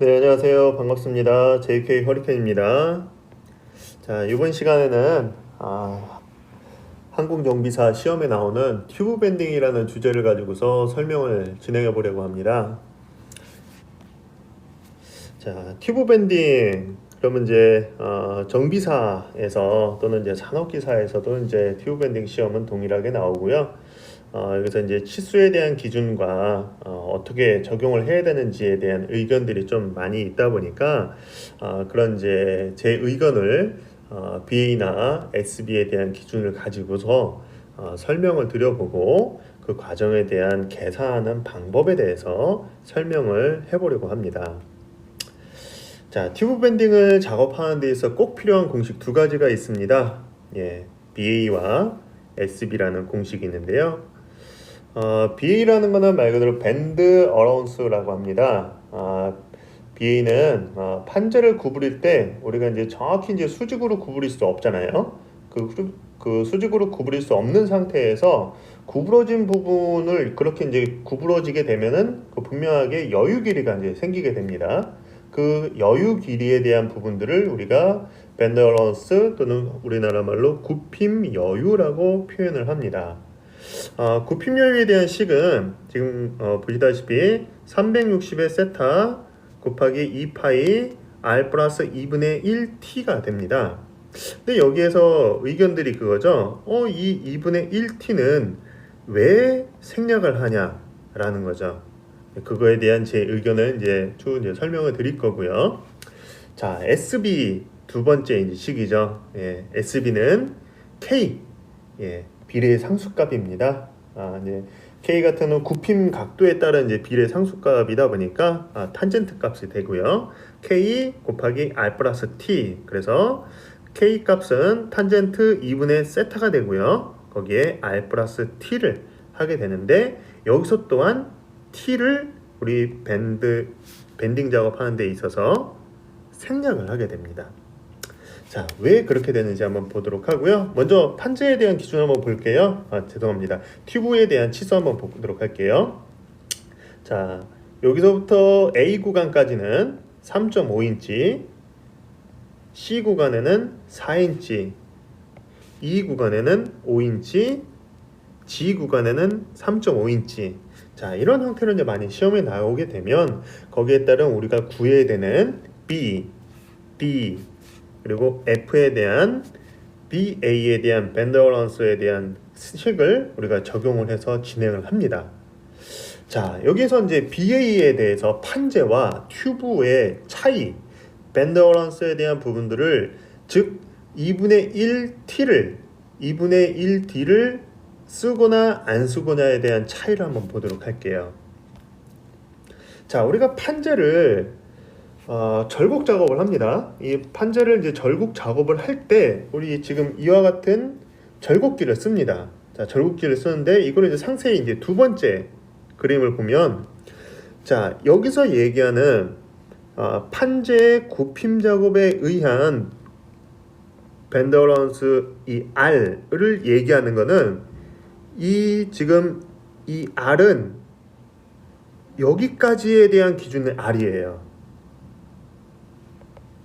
네, 안녕하세요. 반갑습니다. JK 허리케인입니다. 자, 이번 시간에는 항공정비사 시험에 나오는 튜브 밴딩이라는 주제를 가지고서 설명을 진행해 보려고 합니다. 자, 튜브 밴딩 그러면 이제 정비사에서 또는 이제 산업기사에서도 이제 튜브 밴딩 시험은 동일하게 나오고요. 여기서 이제 치수에 대한 기준과 어떻게 적용을 해야 되는지에 대한 의견들이 좀 많이 있다 보니까 그런 이제 제 의견을 BA나 SB에 대한 기준을 가지고서 설명을 드려보고 그 과정에 대한 계산하는 방법에 대해서 설명을 해보려고 합니다. 자, 튜브 밴딩을 작업하는 데 있어 꼭 필요한 공식 두 가지가 있습니다. 예, BA와 SB라는 공식이 있는데요. BA라는 거는 말 그대로 밴드 어라운스라고 합니다. BA는 판재를 구부릴 때 우리가 이제 정확히 이제 수직으로 구부릴 수 없잖아요. 그 수직으로 구부릴 수 없는 상태에서 구부러진 부분을 그렇게 이제 구부러지게 되면은 그 분명하게 여유 길이가 이제 생기게 됩니다. 그 여유 길이에 대한 부분들을 우리가 밴드 어라운스 또는 우리나라 말로 굽힘 여유라고 표현을 합니다. 굽힘 여유에 대한 식은 지금 보시다시피 360의 세타 곱하기 2파이 r 플러스 2분의 1t가 됩니다. 근데 여기에서 의견들이 그거죠. 이 2분의 1t는 왜 생략을 하냐라는 거죠. 그거에 대한 제 의견을 이제 이제 설명을 드릴 거고요. 자, SB 두 번째 이제 식이죠. 예, SB는 K, 예, 비례 상수값입니다. 이제 K 같은 경우는 굽힘 각도에 따른 이제 비례 상수값이다 보니까 탄젠트 값이 되고요. K 곱하기 R 플러스 T. 그래서 K 값은 탄젠트 2분의 세타가 되고요. 거기에 R 플러스 T를 하게 되는데 여기서 또한 T를 우리 밴딩 작업하는 데 있어서 생략을 하게 됩니다. 자, 왜 그렇게 되는지 한번 보도록 하고요. 먼저 판재에 대한 기준 한번 볼게요. 죄송합니다. 튜브에 대한 치수 한번 보도록 할게요. 자, 여기서부터 A 구간까지는 3.5인치, C 구간에는 4인치, E 구간에는 5인치, G 구간에는 3.5인치. 자, 이런 형태로 이제 많이 시험에 나오게 되면 거기에 따른 우리가 구해야 되는 B, D, 그리고 F에 대한 BA에 대한 밴드 어라운스에 대한 식을 우리가 적용을 해서 진행을 합니다. 자, 여기서 이제 BA에 대해서 판재와 튜브의 차이, 밴드 어라운스에 대한 부분들을 즉 2분의 1D를 쓰거나 안 쓰거나에 대한 차이를 한번 보도록 할게요. 자, 우리가 판재를 절곡 작업을 합니다. 이 판재를 이제 절곡 작업을 할 때 우리 지금 이와 같은 절곡기를 씁니다. 자, 절곡기를 쓰는데 이거는 이제 상세히 이제 두 번째 그림을 보면 자, 여기서 얘기하는 판재의 굽힘 작업에 의한 밴드 어라운스 이 R을 얘기하는 거는 지금 이 R은 여기까지에 대한 기준의 R이에요.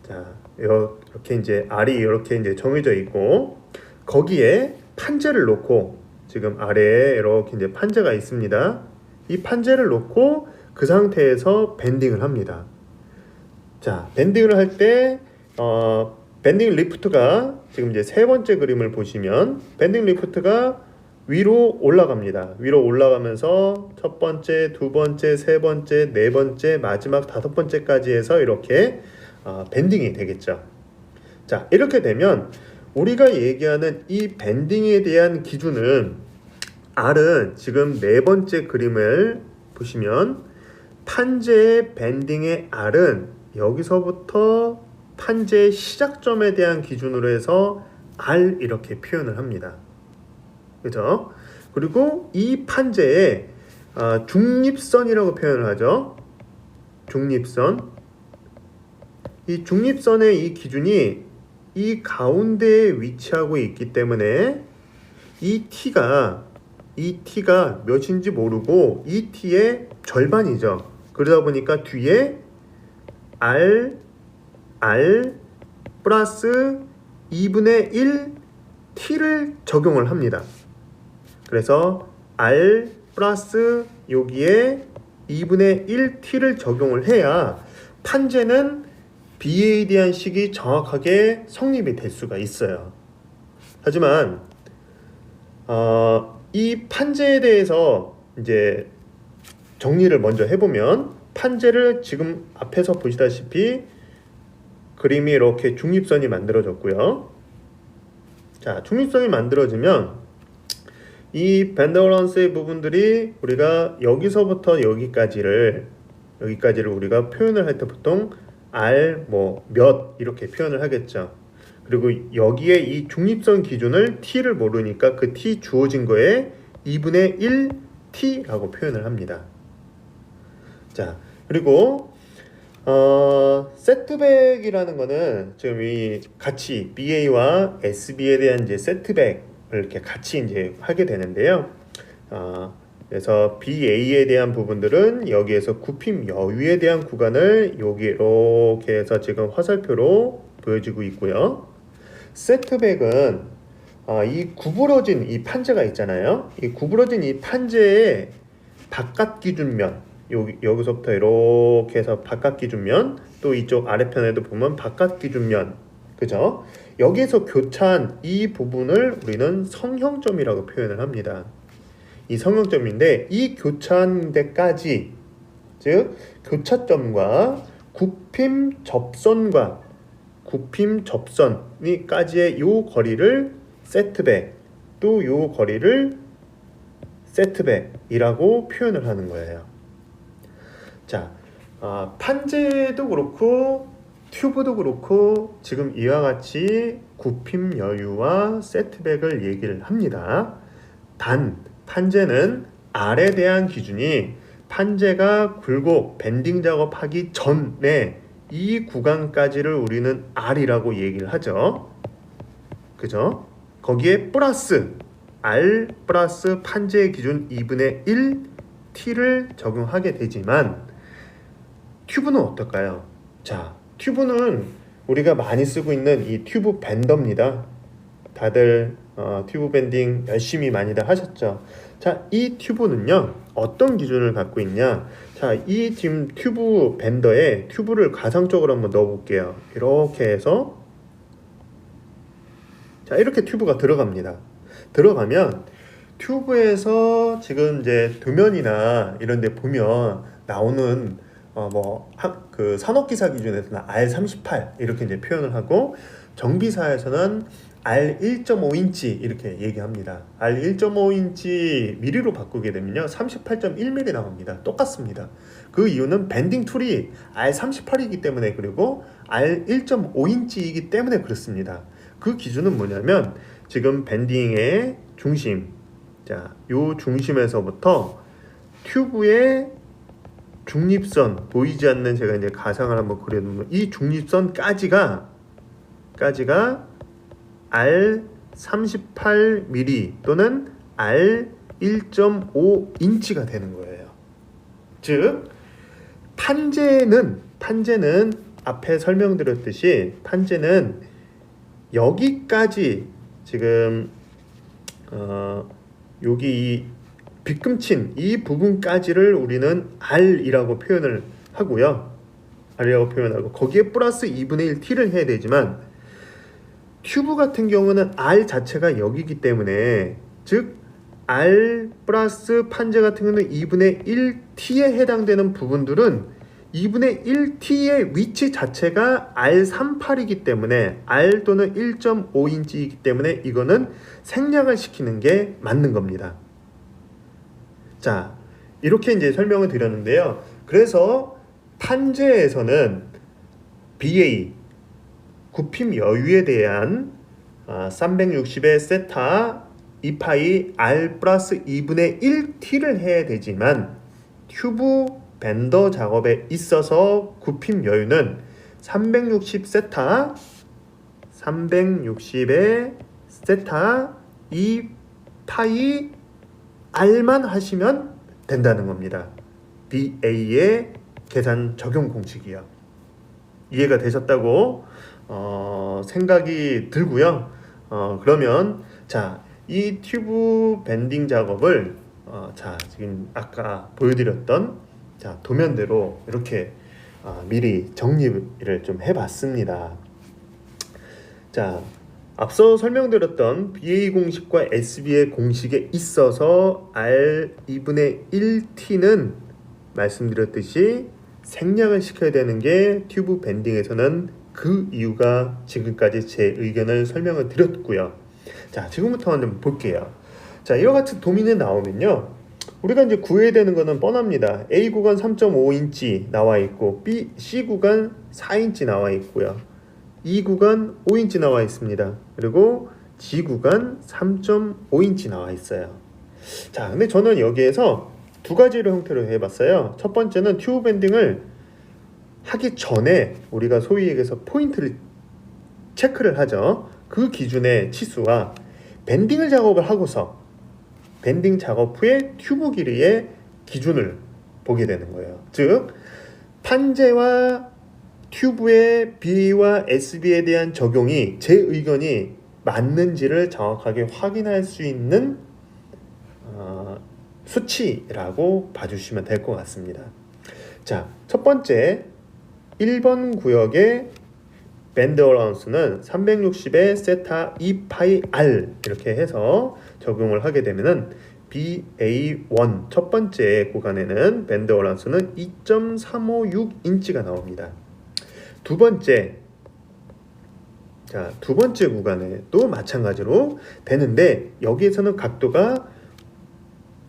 자, 이렇게 이제 R이 이렇게 이제 정해져 있고 거기에 판재를 놓고 지금 아래에 이렇게 이제 판재가 있습니다. 이 판재를 놓고 그 상태에서 밴딩을 합니다. 자, 밴딩을 할 때 밴딩 리프트가 지금 이제 세 번째 그림을 보시면 밴딩 리프트가 위로 올라갑니다. 위로 올라가면서 첫 번째, 두 번째, 세 번째, 네 번째, 마지막 다섯 번째까지 해서 이렇게 밴딩이 되겠죠. 자, 이렇게 되면 우리가 얘기하는 이 밴딩에 대한 기준은 R은 지금 네 번째 그림을 보시면 판재의 밴딩의 R은 여기서부터 판재의 시작점에 대한 기준으로 해서 R 이렇게 표현을 합니다. 그죠? 그리고 이 판재의 중립선이라고 표현을 하죠. 중립선. 이 중립선의 이 기준이 이 가운데에 위치하고 있기 때문에 이 t가 몇인지 모르고 이 t의 절반이죠. 그러다 보니까 뒤에 R 플러스 2분의 1 T를 적용을 합니다. 그래서 R 플러스 여기에 2분의 1 T를 적용을 해야 판재는 BA에 대한 식이 정확하게 성립이 될 수가 있어요. 하지만 이 판재에 대해서 이제 정리를 먼저 해보면, 판재를 지금 앞에서 보시다시피 그림이 이렇게 중립선이 만들어졌고요. 자, 중립선이 만들어지면 이 밴더런스의 부분들이 우리가 여기서부터 여기까지를 우리가 표현을 할 때 보통 R 몇 이렇게 표현을 하겠죠. 그리고 여기에 이 중립선 기준을 T를 모르니까 그 T 주어진 거에 2분의 1 T라고 표현을 합니다. 자, 그리고 세트백이라는 거는 지금 이 같이 BA와 SB에 대한 이제 세트백을 이렇게 같이 이제 하게 되는데요. 그래서 BA에 대한 부분들은 여기에서 굽힘 여유에 대한 구간을 여기 이렇게 해서 지금 화살표로 보여지고 있고요. 세트백은 이 구부러진 이 판재가 있잖아요. 이 구부러진 이 판재의 바깥 기준면, 여기서부터 이렇게 해서 바깥 기준면, 또 이쪽 아래편에도 보면 바깥 기준면, 그죠? 여기에서 교차한 이 부분을 우리는 성형점이라고 표현을 합니다. 이 성형점인데, 이 교차한 데까지, 즉 교차점과 굽힘 접선이까지의 요 거리를 세트백, 또 요 거리를 세트백이라고 표현을 하는 거예요. 자, 판재도 그렇고 튜브도 그렇고 지금 이와 같이 굽힘 여유와 세트백을 얘기를 합니다. 단 판재는 R에 대한 기준이 판재가 굴곡 밴딩 작업하기 전에 이 구간까지를 우리는 R이라고 얘기를 하죠. 그죠? 거기에 플러스 R 플러스 판재의 기준 2분의 1 T를 적용하게 되지만, 튜브는 어떨까요? 자, 튜브는 우리가 많이 쓰고 있는 이 튜브 밴더입니다. 다들 튜브 밴딩 열심히 많이들 하셨죠? 자, 이 튜브는요 어떤 기준을 갖고 있냐? 자, 이 지금 튜브 밴더에 튜브를 가상적으로 한번 넣어 볼게요. 이렇게 해서, 자, 이렇게 튜브가 들어갑니다. 들어가면 튜브에서 지금 이제 도면이나 이런 데 보면 나오는 그 산업기사 기준에서는 R38 이렇게 이제 표현을 하고, 정비사에서는 R1.5인치 이렇게 얘기합니다. R1.5인치 미리로 바꾸게 되면요 38.1mm 나옵니다. 똑같습니다. 그 이유는 밴딩 툴이 R38이기 때문에, 그리고 R1.5인치이기 때문에 그렇습니다. 그 기준은 뭐냐면, 지금 밴딩의 중심, 자, 요 중심에서부터 튜브의 중립선, 보이지 않는, 제가 이제 가상을 한번 그려놓으면 이 중립선까지가 R38mm 또는 R1.5인치가 되는 거예요. 즉 판재는 앞에 설명드렸듯이 판재는 여기까지 지금 여기 이 빗금친 이 부분까지를 우리는 R이라고 표현을 하고요. R이라고 표현하고 거기에 플러스 2분의 1 T를 해야 되지만, 튜브 같은 경우는 R 자체가 여기기 때문에, 즉 R 플러스 판재 같은 경우는 2분의 1 T에 해당되는 부분들은 2분의 1 T의 위치 자체가 R38이기 때문에, R 또는 1.5인치이기 때문에 이거는 생략을 시키는 게 맞는 겁니다. 자, 이렇게 이제 설명을 드렸는데요. 그래서 판재에서는 BA 굽힘 여유에 대한 360의 세타 2파이 R 플러스 2분의 1 T를 해야 되지만, 튜브 밴더 작업에 있어서 굽힘 여유는 360 세타 360의 세타 2파이 R만 하시면 된다는 겁니다. BA의 계산 적용 공식이요. 이해가 되셨다고 생각이 들고요. 그러면 자, 이 튜브 밴딩 작업을 자, 지금 아까 보여드렸던 자, 도면대로 이렇게 미리 정리를 좀 해봤습니다. 자, 앞서 설명드렸던 BA 공식과 SB의 공식에 있어서 R 2분의 1T는 말씀드렸듯이 생략을 시켜야 되는 게 튜브 밴딩에서는 그 이유가 지금까지 제 의견을 설명을 드렸고요. 자, 지금부터 한번 볼게요. 자, 이와 같은 도면이 나오면요, 우리가 이제 구해야 되는 거는 뻔합니다. A 구간 3.5인치 나와 있고 C 구간 4인치 나와 있고요. E 구간 5인치 나와 있습니다. 그리고 G 구간 3.5인치 나와 있어요. 자, 근데 저는 여기에서 두 가지로 형태로 해봤어요. 첫 번째는 튜브 밴딩을 하기 전에 우리가 소위 얘기해서 포인트를 체크를 하죠. 그 기준의 치수와 밴딩을 작업을 하고서 밴딩 작업 후에 튜브 길이의 기준을 보게 되는 거예요. 즉, 탄제와 튜브의 BA와 SB에 대한 적용이 제 의견이 맞는지를 정확하게 확인할 수 있는 수치라고 봐주시면 될 것 같습니다. 자, 첫 번째 1번 구역의 밴드 어라운스는 360에 세타 2파이 R 이렇게 해서 적용을 하게 되면은 BA1 첫 번째 구간에는 밴드 어라운스는 2.356인치가 나옵니다. 두 번째 구간에도 마찬가지로 되는데 여기에서는 각도가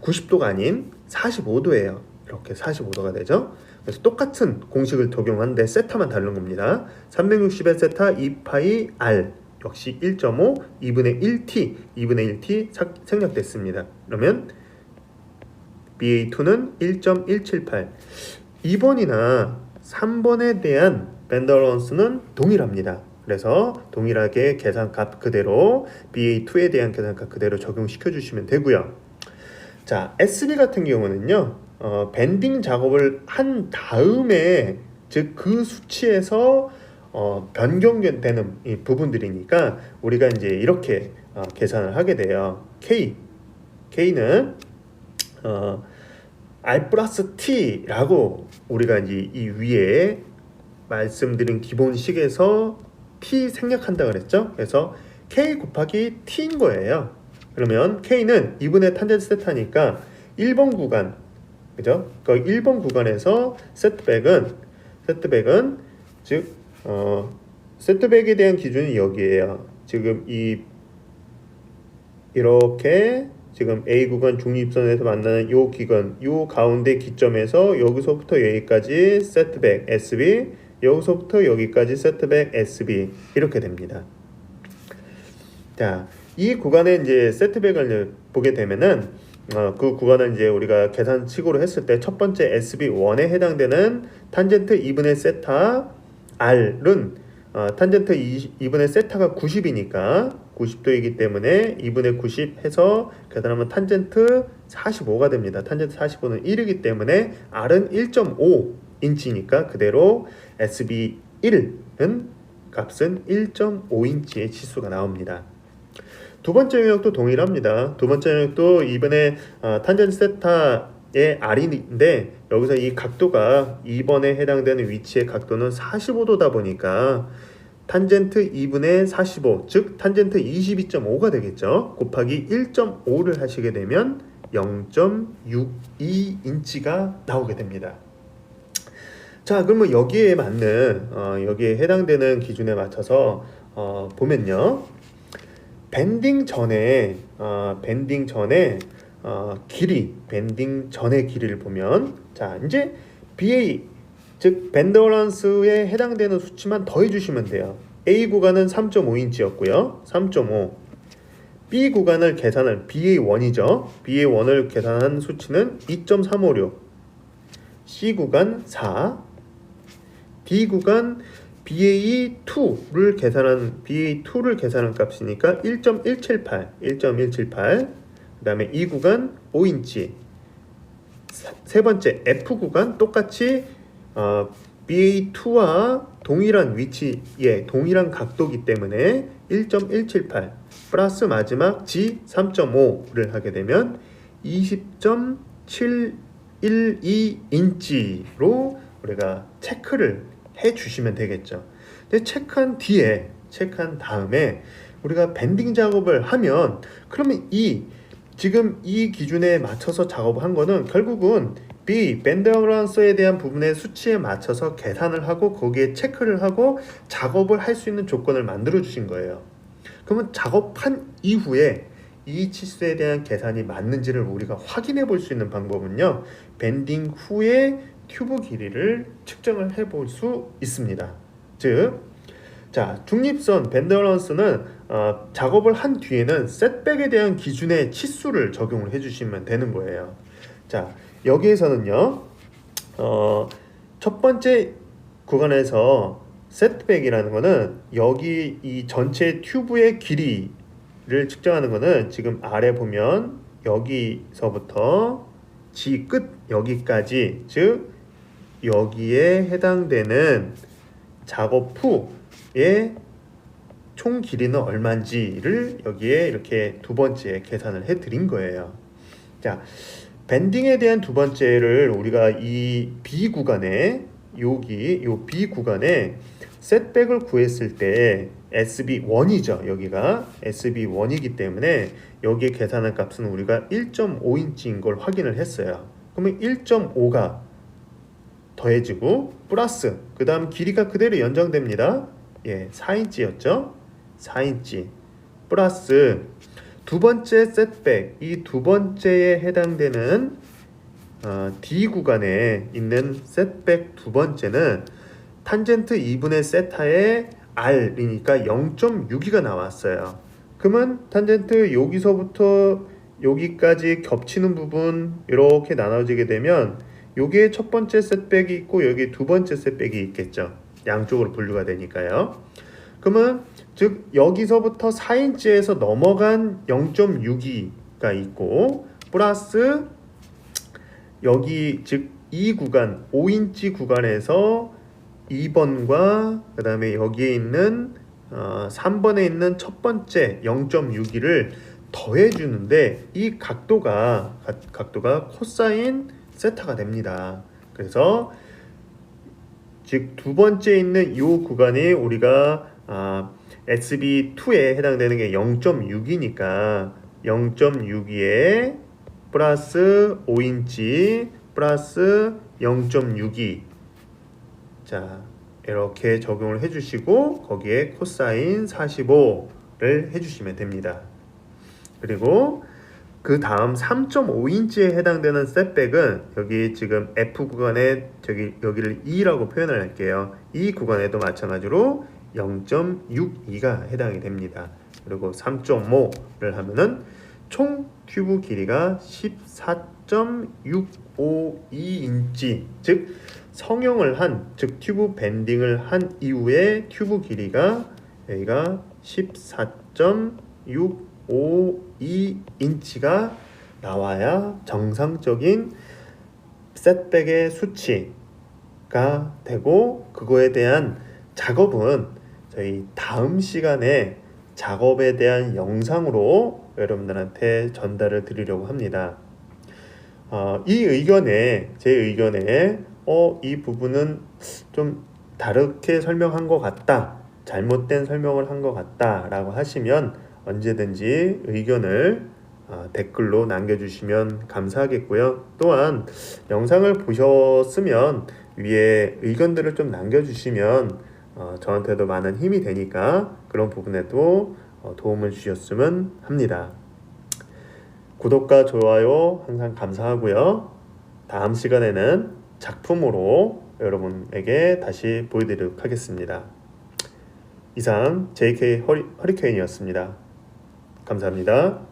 90도가 아닌 45도예요. 이렇게 45도가 되죠. 그래서 똑같은 공식을 적용하는데 세타만 다른 겁니다. 360의 세타 2파이 R 역시 1.5 2분의 1t 2분의 1t 생략됐습니다. 그러면 BA2는 1.178 2번이나 3번에 대한 밴드 어라운스는 동일합니다. 그래서 동일하게 계산값 그대로 BA2에 대한 계산값 그대로 적용시켜 주시면 되고요. 자, SB 같은 경우는요, 밴딩 작업을 한 다음에 즉 그 수치에서 변경되는 이 부분들이니까 우리가 이제 이렇게 계산을 하게 돼요. K는 R 플러스 T라고 우리가 이제 이 위에 말씀드린 기본식에서 T 생략한다 그랬죠? 그래서 K 곱하기 T인 거예요. 그러면 K는 2분의 탄젠트 세타니까 1번 구간, 그죠? 그 1번 구간에서 세트백은 즉 세트백에 대한 기준이 여기에요. 지금 이렇게 지금 A 구간 중립선에서 만나는 요 기간, 요 가운데 기점에서 여기서부터 여기까지 세트백 SB, 여기서부터 여기까지 세트백 SB 이렇게 됩니다. 자, 이 구간에 이제 세트백을 보게 되면은 그 구간은 이제 우리가 계산식으로 했을 때 첫 번째 SB1에 해당되는 탄젠트 2분의 세타 R은 탄젠트 2분의 세타가 90이니까 90도이기 때문에 2분의 90 해서 계산하면 탄젠트 45가 됩니다. 탄젠트 45는 1이기 때문에 R은 1.5인치니까 그대로 SB1은 값은 1.5인치의 치수가 나옵니다. 두 번째 영역도 동일합니다. 두 번째 영역도 이번에 탄젠트 세타의 R인데 여기서 이 각도가 2번에 해당되는 위치의 각도는 45도다 보니까 탄젠트 2분의 45, 즉 탄젠트 22.5가 되겠죠. 곱하기 1.5를 하시게 되면 0.62인치가 나오게 됩니다. 자, 그러면 여기에 맞는 여기에 해당되는 기준에 맞춰서 보면요. 밴딩 전에 길이를 보면 자, 이제 BA 즉 밴드 어라운스에 해당되는 수치만 더해 주시면 돼요. A 구간은 3.5인치였고요. 3.5. B 구간을 계산한 BA1이죠. BA1을 계산한 수치는 2.356. C 구간 4. D 구간 BA2를 계산한 값이니까 1.178. 그다음에 E 구간 5인치. 세 번째 F 구간 똑같이 BA2와 동일한 위치에 동일한 각도이기 때문에 1.178 플러스 마지막 G 3.5를 하게 되면 20.712인치로 우리가 체크를 해 주시면 되겠죠. 근데 체크한 다음에 우리가 밴딩 작업을 하면 그러면 지금 이 기준에 맞춰서 작업을 한 거는 결국은 B 밴드 어라운스에 대한 부분의 수치에 맞춰서 계산을 하고 거기에 체크를 하고 작업을 할 수 있는 조건을 만들어 주신 거예요. 그러면 작업한 이후에 이 치수에 대한 계산이 맞는지를 우리가 확인해 볼 수 있는 방법은요, 밴딩 후에 튜브 길이를 측정을 해 볼 수 있습니다. 즉, 자, 중립선 밴드 어라운스는 작업을 한 뒤에는 셋백에 대한 기준의 치수를 적용을 해주시면 되는 거예요. 자, 여기에서는요, 첫 번째 구간에서 셋백이라는 거는 여기 이 전체 튜브의 길이를 측정하는 거는 지금 아래 보면 여기서부터 G 끝 여기까지, 즉 여기에 해당되는 작업 후의 총 길이는 얼마인지를 여기에 이렇게 두 번째 계산을 해 드린 거예요. 자, 밴딩에 대한 두 번째를 우리가 이 B 구간에 요 B 구간에 셋백을 구했을 때 SB1이죠. 여기가 SB1이기 때문에 여기에 계산한 값은 우리가 1.5인치인 걸 확인을 했어요. 그러면 1.5가 더해지고 플러스 그 다음 길이가 그대로 연장됩니다. 4인치였죠. 4인치 플러스 두 번째 셋백, 이 두 번째에 해당되는 D 구간에 있는 셋백 두 번째는 탄젠트 2분의 세타의 R이니까 0.62가 나왔어요. 그러면 탄젠트 여기서부터 여기까지 겹치는 부분 이렇게 나눠지게 되면 여기에 첫 번째 셋백이 있고 여기 두 번째 셋백이 있겠죠. 양쪽으로 분류가 되니까요. 그러면 즉 여기서부터 4인치에서 넘어간 0.62가 있고 플러스 여기 즉 이 구간 5인치 구간에서 2번과 그 다음에 여기에 있는 3번에 있는 첫 번째 0.62를 더해주는데 이 각도가 코사인 세타가 됩니다. 그래서 즉 두 번째 있는 이 구간이 우리가 SB2에 해당되는 게 0.6이니까 0.62에 플러스 5인치 플러스 0.62 자 이렇게 적용을 해주시고 거기에 코사인 45를 해주시면 됩니다. 그리고 그 다음 3.5인치에 해당되는 셋백은 여기 지금 F 구간에 여기를 2라고 표현을 할게요. 이 구간에도 마찬가지로 0.62가 해당이 됩니다. 그리고 3.5를 하면은 총 튜브 길이가 14.652인치, 즉 성형을 즉 튜브 밴딩을 한 이후에 튜브 길이가 여기가 14.652인치가 나와야 정상적인 셋백의 수치가 되고, 그거에 대한 작업은 저희 다음 시간에 작업에 대한 영상으로 여러분들한테 전달을 드리려고 합니다. 제 의견에 이 부분은 좀 다르게 설명한 것 같다, 잘못된 설명을 한 것 같다 라고 하시면 언제든지 의견을 댓글로 남겨주시면 감사하겠고요. 또한 영상을 보셨으면 위에 의견들을 좀 남겨주시면 저한테도 많은 힘이 되니까 그런 부분에도 도움을 주셨으면 합니다. 구독과 좋아요 항상 감사하고요. 다음 시간에는 작품으로 여러분에게 다시 보여드리도록 하겠습니다. 이상 JK 허리케인이었습니다. 감사합니다.